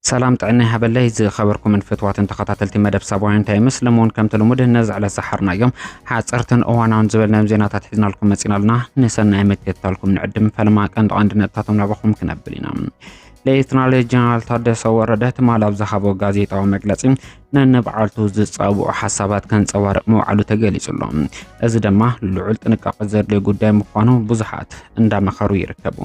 سلام طعنا هبلي زي خبركم من فتوات تخطاتلتي مدب سابوين تايمس لمون كم تلمود النز على سحرنا يوم حاصرتن اواناون زبلنا مزينات حزنا لكم مسينا لنا نسنا مكتالكم نعدم فلما كان عندنا تاتم نبخم كنبلينا ليتنال جنرال تادسو وردت مال ابزحابو غازيطاو مغلصي ننبعالتو زصابو حسابات كان صوارق موعلو تغليصلهم እዚ ድማ ልዑል ጥንቃቄ ዘድልዮ ጉዳይ ምዃኑ ብዙሓት እንዳመኸሩ ይርከቡ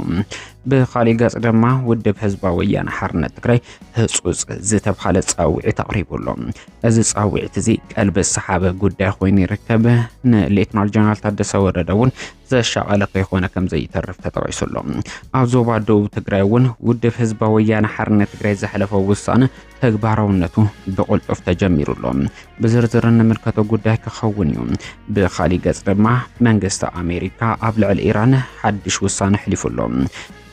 ብኻሊእ ገጽ ድማ ውድብ ህዝባዊ ወያነ ሓርነት ትግራይ ህጹጽ ዝተብሃለ ጻውዒት ኣቕሪቡሎም እዚ ጻውዒት እዚ ቀልቢ ሰሓበ ጉዳይ ኮይኑ ይርከብ ንሌትናል ጀነራል ታደሰ ወረደ እውን ዘሻቀለ ከይኾነ ከም ዘይተርፍ ተጠቂሱሎም ኣብ ዞባ ደቡብ ትግራይ እውን ውድብ ህዝባዊ ወያነ ሓርነት ትግራይ ዘሕለፈው ውሳነ ተግባራውነቱ ብቁልጡፍ ተጀሚሩሎም ብዝርዝር እንምልከቶ ጉዳይ ክኸውን እዩ ብኻሊእ ገጽ ድማ መንግስቲ ኣሜሪካ ኣብ ልዕሊ ኢራን ሓድሽ ውሳነ ሕሊፉሎም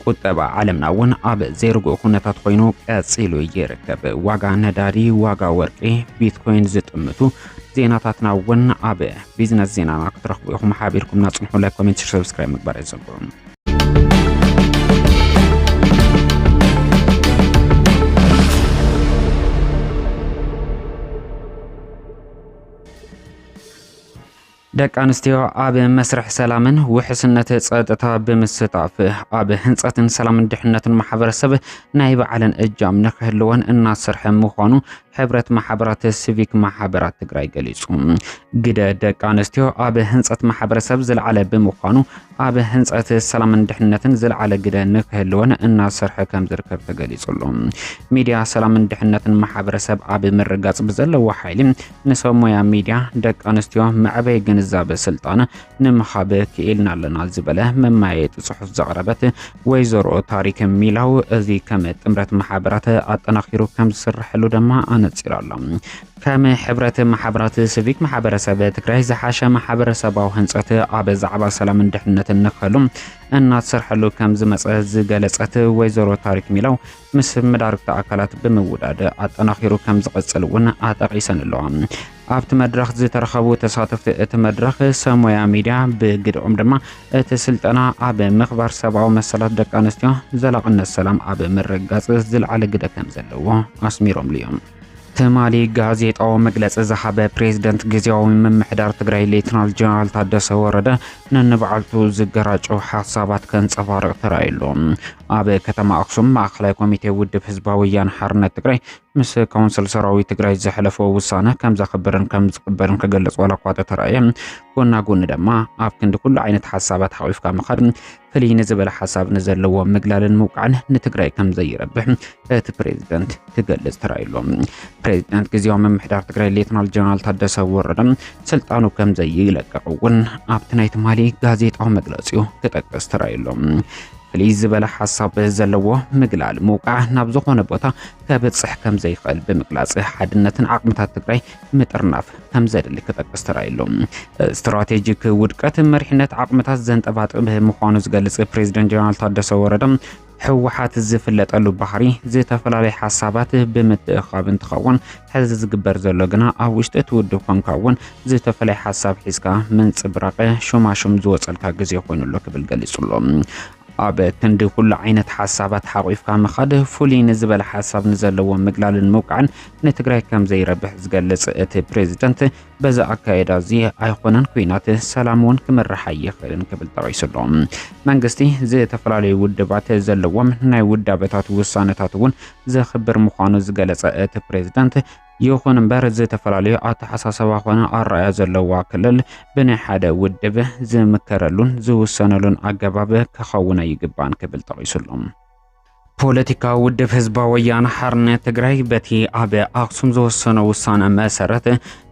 ቁጠባ ዓለምና እውን ኣብ ዘይርግኡ ኩነታት ኮይኑ ቀጺሉ ይርከብ ዋጋ ነዳዲ ዋጋ ወርቂ ቢትኮይን ዝጥምቱ ዜናታትና እውን ኣብ ቢዝነስ ዜናና ክትረኽቡ ኢኹም ሓቢርኩም ናጽንሑ ላይክ ኮሜንት ሰብስክራይብ ምግባር ይዘንጉም ደቂ ኣንስትዮ ኣብ መስርሕ ሰላምን ውሕስነት ጸጥታ ብምስጣፍ ኣብ ህንጸትን ሰላምን ድሕነትን ማሕበረሰብ ናይ በዓልን እጃም ንክህልወን እናሰርሐ ምዃኑ ሕብረት ማሕበራት ሲቪክ ማሕበራት ትግራይ ገሊጹ ግደ ደቂ ኣንስትዮ ኣብ ህንጸት ማሕበረሰብ ዝለዓለ ብምዃኑ ኣብ ህንጸት ሰላምን ድሕነትን ዝለዓለ ግደ ንክህልወን እናሰርሐ ከም ዝርከብ ተገሊጹሉ ሚድያ ሰላምን ድሕነትን ማሕበረሰብ ኣብ ምርጋጽ ብዘለዎ ሓይሊ ንሰብ ሞያ ሚድያ ደቂ ኣንስትዮ መዕበይ ግንዛበ ስልጣነ ንምኻብ ክኢልና ኣለና ዝበለ መማየጢ ጽሑፍ ዘቕረበት ወይዘሮ ታሪክ ሚላው እዚ ከም ጥምረት ማሕበራት ኣጠናኺሩ ከም ዝስርሐሉ ድማ ኣነጺራሎም كم حبرت محبرات سيفيك محبرسب تكراي زحاشة محبرسباو هنصت ኣብ ዛዕባ ሰላም ድሕነት ንخلم እናት ሰርሐሉ ከም ዝመጽእ ገለጸት ወይዘሮ ታሪክ ሚላው ምስ መዳርክታ አካላት ብምውዳድ አጠናኺሩ ከም ዝቀጽልውን አጠቂሰንለዋ ኣብቲ መድረኽ ዝተረኸቡ ተሳተፍቲ እቲ መድረኽ ሰሞያ ሚድያ ብግድኦም ድማ እቲ ስልጠና ኣብ ምኽባር ሰብኣዊ መሰላት ደቂ ኣንስትዮ ዘላቕነት ሰላም ኣብ ምርጋጽ ዝለዓለ ግደ ከም ዘለዎ ኣስሚሮም ልዮም ተማሊ ጋዜጣው መግለጽ ዘሓበ ፕሬዝዳንት ግዚያዊ መምሕዳር ትግራይ ሌትናል ጀነራል ታደሰ ወረደ ነንበዓልቱ ዝገራጩ ሓሳባት ከንጸባርቕ ተራእዩሎም ኣብ ከተማ ኣክሱም ማእከላይ ኮሚቴ ውድብ ህዝባዊ ወያነ ሓርነት ትግራይ ምስ ካውንስል ሰራዊት ትግራይ ዘሕለፈ ውሳነ ከም ዘኽብርን ከም ዝቅበልን ከገለጽ ወላ ቋጠ ተራእየ ጎና ጎን ድማ ኣብ ክንዲ ኩሉ ዓይነት ሓሳባት ሓዊፍካ መኸድ ፍልይ ንዝበለ ሓሳብ ንዘለዎ ምግላልን ምውቃዕን ንትግራይ ከም ዘይረብሕ እቲ ፕሬዝዳንት ክገልጽ ተራእዩሎም ፕሬዝዳንት ግዚያዊ መምሕዳር ትግራይ ሌትናል ጀነራል ታደሰ ወረደ ስልጣኑ ከም ዘይለቀቅውን ኣብቲ ናይ ትማሊ ጋዜጣዊ መግለጺኡ ክጠቅስ ተራእዩሎም ፍልይ ዝበለ ሓሳብ ዘለዎ ምግላል ምውቃዕ ናብ ዝኾነ ቦታ ከብጽሕ ከም ዘይኽእል ብምግላጽ ሓድነትን ዓቕምታት ትግራይ ምጥርናፍ ከም ዘድሊ ክጠቅስ ተራእዩሎም ስትራቴጂክ ውድቀት መሪሕነት ዓቕምታት ዘንጠባጥብ ምዃኑ ዝገልጽ ፕሬዝዳንት ጀነራል ታደሰ ወረደ ሕወሓት ዝፍለጠሉ ባህሪ ዝተፈላልዩ ሓሳባት ብምትእኻብ እንትኸውን ሕዚ ዝግበር ዘሎ ግና ኣብ ውሽጢ ትውድብ ኮንካውን ዝተፈላልዩ ሓሳብ ሒዝካ ምንጽብራቕ ሹማሹም ዝወጸልካ ግዜ ኮይኑሎ ክብል ገሊጹሎም ኣብ ክንዲ ኩሉ ዓይነት ሓሳባት ሓቂፍካ መኸድ ፍሉይ ንዝበለ ሓሳብ ንዘለዎ ምግላልን ምውቃዕን ንትግራይ ከም ዘይረብሕ ዝገልጽ እቲ ፕሬዝዳንት በዛ ኣካይዳ እዚ ኣይኾነን ኩናት ሰላም እውን ክምራሕ ይኽእልን ክብል ጠቂሱሎም መንግስቲ ዝተፈላልዩ ውድባት ዘለዎም ናይ ውዳበታት ውሳነታት እውን ዘኽብር ምዃኑ ዝገልጸ እቲ ፕሬዝዳንት ይኹን እምበር ዝተፈላልዩ ኣተሓሳሰባ ኾነ ኣረኣያ ዘለዋ ክልል ብናይ ሓደ ውድብ ዝምከረሉን ዝውሰነሉን ኣገባብ ክኸውን ይግባን ክብል ጠቂሱሎም ፖለቲካ ውድብ ህዝባዊ ወያነ ሓርነት ትግራይ በቲ ኣብ ኣክሱም ዝወሰነ ውሳነ መሰረት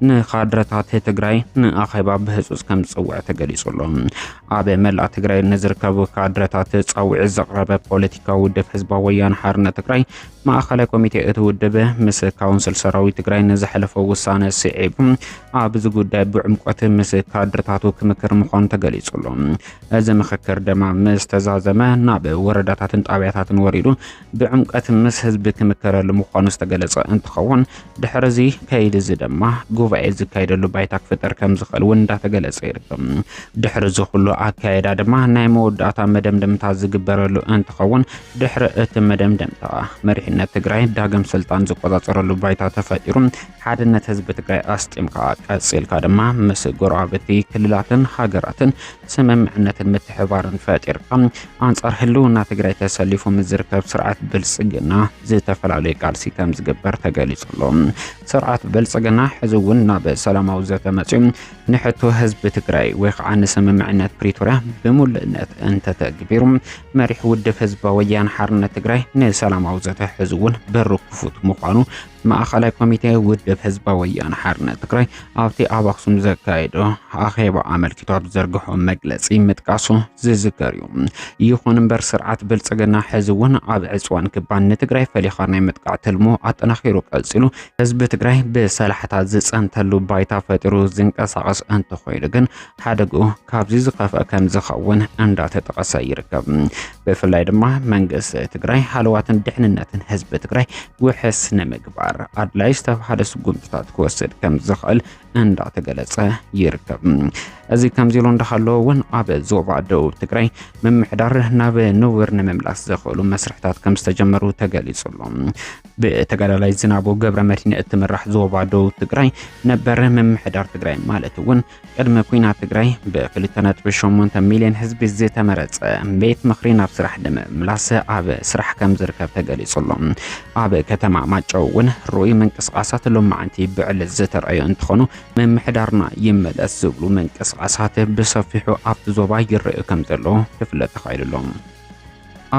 ንኻድረታት ትግራይ ንኣኼባ ብህጹጽ ከም ዝጽውዕ ተገሊጹሎም ኣብ መላእ ትግራይ ንዝርከቡ ካድረታት ጻውዒት ዘቕረበ ፖለቲካ ውድብ ህዝባዊ ወያነ ሓርነት ትግራይ ማእከላይ ኮሚቴ እቲ ውድብ ምስ ካውንስል ሰራዊት ትግራይ ንዝሕለፈ ውሳነ ስዒቡ ኣብ ዝጉዳይ ብዕምቆት ምስ ካድረታቱ ክምክር ምዃኑ ተገሊጹሎም እዚ ምክክር ድማ ምስ ተዛዘመ ናብ ወረዳታትን ጣብያታትን ወሪዱ بعمقات مس حزب كمكرل مخانو استغلص እንትኸውን ድሕረዚ ከይድ እዚ ድማ ጉባኤ ዝካይደሉ ባይታ ክፍጠር ከም ዝኽእል እንዳተገለጸ ይርከብ ድሕረዚ ሁሉ ኣካይዳ ድማ ናይ መወዳእታ መደምደምታ ዝግበረሉ እንትኸውን ድሕረ እቲ መደምደምታ መሪሕ መሪሕነት ትግራይ ዳግም ስልጣን ዝቆጻጸረሉ ባይታ ተፈጢሩ ሓድነት ህዝቢ ትግራይ ኣስጢምካ ቀጽልካ ድማ ምስ ጎረቤት ክልላትን ሃገራትን ስምምዕነትን ምትሕባርን ፈጢርካ አንጻር ህልውና ትግራይ ተሰሊፉ ዝርከብ ስርዓት ብልጽግና ዝተፈላለየ ቃልሲ ከም ዝግበር ተገሊጹሎ ስርዓት ብልጽግና ሕዝውን ናብ ሰላማዊ ዘተመጽዩ ንሕቶ ህዝቢ ትግራይ ወይ ከዓ ንስምምዕነት ፕሪቶሪያ ብሙሉእነት እንተተግቢሩ መሪሕ ውድብ ህዝቢ ወያነ ሓርነት ትግራይ ንሰላማዊ ዘተ ሕዝውን በሩ ክፉት ምዃኑ ማእኸላይ ኮሚቴ ውድብ ህዝቢ ወያነ ሓርነት ትግራይ ኣብቲ ኣብ ኣክሱም ዘካየዶ ኣኼባ ኣመልኪቱ ዘርግሖ መግለጺ ምጥቃሱ ዝዝከር እዩ። ይኹን እምበር ስርዓት ብልጽግና ሕዝውን ኣብ ዕፅዋን ክባን ንትግራይ ፈሊኻ ናይ ምጥቃዕ ትልሙ ኣጠናኺሩ ቀጽሉ ህዝቢ ትግራይ ብሰላሕታት ዝጸንተሉ ባይታ ፈጢሩ ዝንቀሳቐስ እንተኾይኑ ግን ሓደግኡ ካብዚ ዝኸፍአ ከም ዝኸውን እንዳተጠቐሰ ይርከብ። ብፍላይ ድማ መንግስቲ ትግራይ ሃለዋትን ድሕንነትን ህዝቢ ትግራይ ውሕስ ንምግባር ኣድላይ ዝተባሃለ ስጉምትታት ክወስድ ከም ዝኽእል እንዳተገለጸ ይርከብ። እዚ ከምዚ ኢሉ እንዳሃለወ እውን ኣብ ዞባ ደቡብ ትግራይ ምምሕዳር ናብ ንውር ንምምላስ ዘኽእሉ መስርሕታት ከም ዝተጀመሩ ተገሊጹሎ ብተጋዳላይ ዝናቡ ገብረ መድህን እትምራሕ ዞባ ደቡብ ትግራይ ነበረ ምምሕዳር ትግራይ ማለት እውን ቅድመ ኩናት ትግራይ ብ2.8 ሚልዮን ህዝቢ ዝተመረጸ ቤት ምኽሪ ናብ ስራሕ ንምምላስ ኣብ ስራሕ ከም ዝርከብ ተገሊጹሎ ኣብ ከተማ ማጫው እውን ሩይ ምንቅስቃሳት ሎማዓንቲ ብዕለት ዝተረኣዩ እንትኾኑ ምምሕዳርና ይመለስ ዝብሉ ምንቅስቃሳት ብሰፊሑ ኣብቲ ዞባ ይረኣዩ ከም ዘሎ ክፍለጥ ተኻኢሉሎም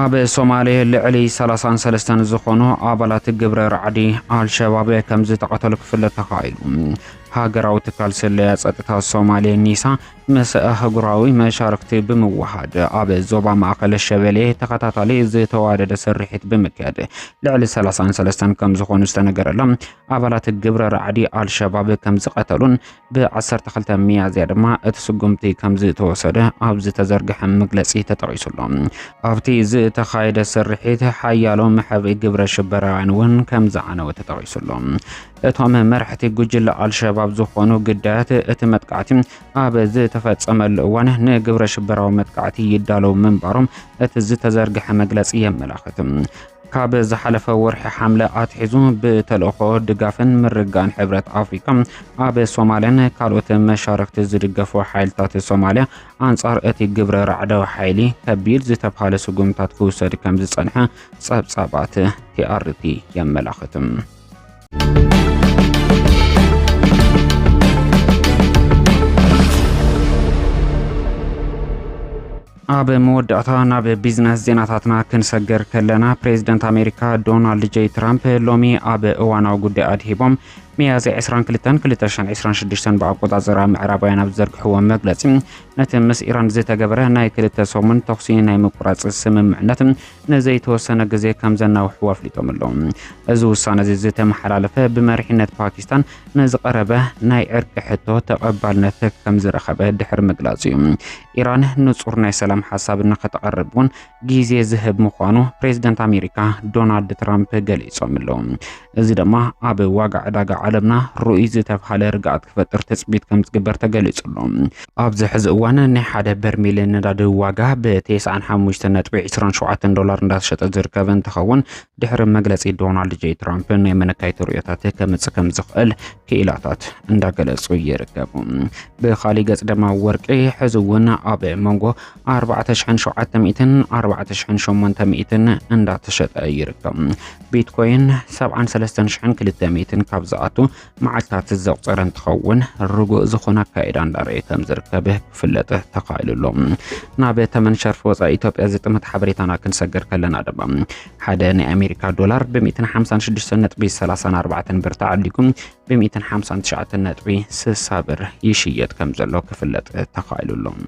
ኣብ ሶማሌ ልዕሊ 33 ዝኾኑ ኣባላት ግብረ ራዕዲ አልሸባብ ከም ዝተቐተሉ ክፍለጥ ተኻኢሉ ሃገራዊ ትካል ስለያ ጸጥታ ሶማሌ ኒሳ ምስ ኣህጉራዊ መሻርክቲ ብምዋሃድ ኣብ ዞባ ማእከል ሸበሌ ተኸታታሊ ዝተዋደደ ስርሒት ብምክያድ ልዕሊ 33 ከም ዝኾኑ ዝተነገረሎም ኣባላት ግብረ ራዕዲ አልሸባብ ከም ዝቐተሉን ብ12 ሚያዝያ ድማ እቲ ስጉምቲ ከም ዝተወሰደ ኣብ ዝተዘርግሐ መግለጺ ተጠቒሱሎም ኣብቲ ዝተኻየደ ስርሒት ሓያሎ ማሕበ ግብረ ሽበራውያን እውን ከም ዝዓነወ ተጠቒሱሎም እቶም መራሕቲ ጉጅለ አልሸባብ ዝኾኑ ግዳያት እቲ መጥቃዕቲ ኣብ ዝተፈጸመሉ እዋን ንግብረ ሽበራዊ መጥቃዕቲ ይዳለው ምንባሮም እቲ ዝተዘርግሐ መግለጺ የመላኽት ካብ ዝሓለፈ ወርሒ ሓምለ ኣትሒዙ ብተልእኾ ድጋፍን ምርጋን ሕብረት ኣፍሪካ ኣብ ሶማልያን ካልኦት መሻርክቲ ዝድገፉ ሓይልታት ሶማልያ አንጻር እቲ ግብረ ራዕዳዊ ሓይሊ ከቢድ ዝተባሃለ ስጉምታት ክውሰድ ከም ዝጸንሐ ጸብጻባት TRT የመላኽት ኣብ መወዳእታ ናብ ቢዝነስ ዜናታትና ክንሰገር ከለና ፕሬዝዳንት ኣሜሪካ ዶናልድ ጄ ትራምፕ ሎሚ ኣብ እዋናዊ ጉዳይ ኣድሂቦም ሚያዝያ 22 2026 በአቆጣጠር ምዕራባውያን ኣብ ዘርግሕዎ መግለጺ ነቲ ምስ ኢራን ዝተገበረ ናይ ክልተ ሰሙን ተኽሲ ናይ ምቁራጽ ስምምዕነት ንዘይተወሰነ ግዜ ከም ዘናውሕዎ ኣፍሊጦም ኣለዉ እዚ ውሳነ እዚ ዝተመሓላለፈ ብመሪሕነት ፓኪስታን ንዝቐረበ ናይ ዕርቂ ሕቶ ተቐባልነት ከም ዝረኸበ ድሕሪ ምግላጽ እዩ ኢራን ንጹር ናይ ሰላም ሓሳብ ንኸተቐርብ እውን ግዜ ዝህብ ምዃኑ ፕሬዝዳንት ኣሜሪካ ዶናልድ ትራምፕ ገሊጾም ኣለዉ እዚ ድማ ኣብ ዋጋ ዕዳጋ ዓለምና ሩኡይ ዝተባሃለ ርግኣት ክፈጥር ተጽቢት ከም ዝግበር ተገሊጹሎ ኣብዚ ሕዚ እዋን ናይ ሓደ በርሜል ነዳዲ ዋጋ ብ$95.27 እንዳተሸጠ ዝርከብ እንትኸውን ድሕሪ መግለጺ ዶናልድ ጄ ትራምፕ ናይ መነካይቲ ርኡያታት ከምጽእ ከም ዝኽእል ክኢላታት እንዳገለጹ ይርከቡ ብኻሊእ ገጽ ድማ ወርቂ ሕዚ እውን ኣብ መንጎ 4700 4800 እንዳተሸጠ ይርከብ ቢትኮይን 73200 ካብ ዝኣቱ መዓልታት ዘቁፀረ እንትኸውን ርጉእ ዝኾነ ኣካይዳ እንዳርአየ ከም ዝርከብ ክፍለጥ ተኻኢሉሎም ናብ ተመን ሸርፊ ወፃኢ ኢትዮጵያ ዝጥምት ሓበሬታና ክንሰገር ከለና ድማ ሓደ ናይ ኣሜሪካ ዶላር ብ156.34 ብር ተዓዲጉ ብ159.60 ብር ይሽየጥ ከም ዘሎ ክፍለጥ ተኻኢሉሎም